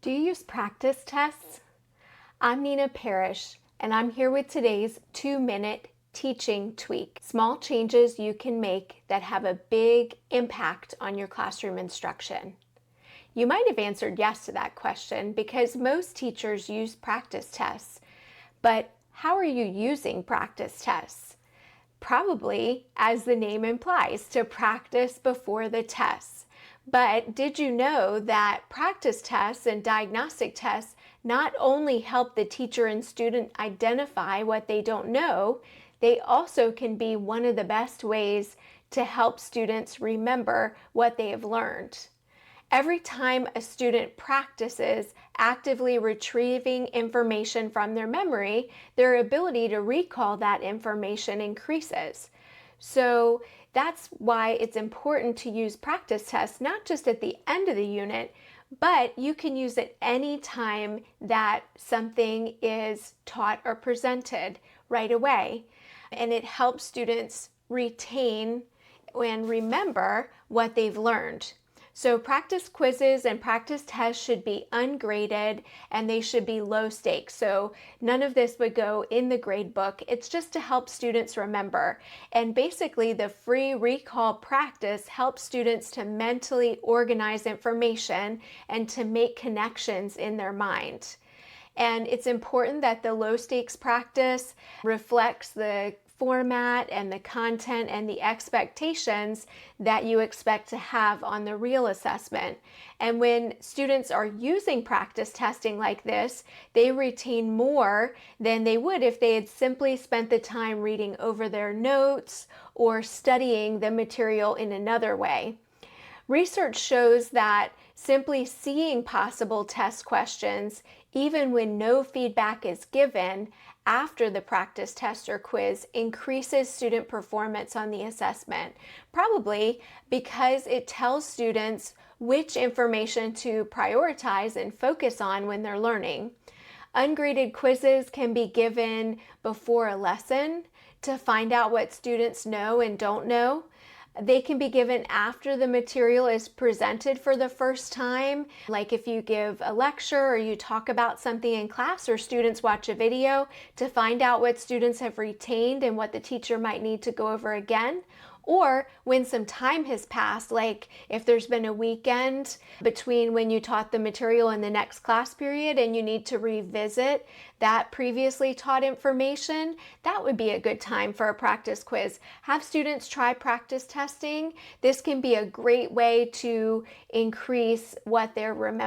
Do you use practice tests? I'm Nina Parrish, and I'm here with today's 2-minute teaching tweak. Small changes you can make that have a big impact on your classroom instruction. You might have answered yes to that question because most teachers use practice tests. But how are you using practice tests? Probably, as the name implies, to practice before the tests. But did you know that practice tests and diagnostic tests not only help the teacher and student identify what they don't know, they also can be one of the best ways to help students remember what they have learned. Every time a student practices actively retrieving information from their memory, their ability to recall that information increases. So that's why it's important to use practice tests, not just at the end of the unit, but you can use it any time that something is taught or presented right away. And it helps students retain and remember what they've learned. So practice quizzes and practice tests should be ungraded and they should be low stakes. So none of this would go in the grade book. It's just to help students remember. And basically the free recall practice helps students to mentally organize information and to make connections in their mind. And it's important that the low stakes practice reflects the format and the content and the expectations that you expect to have on the real assessment. And when students are using practice testing like this, they retain more than they would if they had simply spent the time reading over their notes or studying the material in another way. Research shows that simply seeing possible test questions, even when no feedback is given after the practice test or quiz, increases student performance on the assessment, probably because it tells students which information to prioritize and focus on when they're learning. Ungraded quizzes can be given before a lesson to find out what students know and don't know. They can be given after the material is presented for the first time, like if you give a lecture or you talk about something in class or students watch a video to find out what students have retained and what the teacher might need to go over again. Or when some time has passed, like if there's been a weekend between when you taught the material and the next class period and you need to revisit that previously taught information, that would be a good time for a practice quiz. Have students try practice testing. This can be a great way to increase what they're remembering.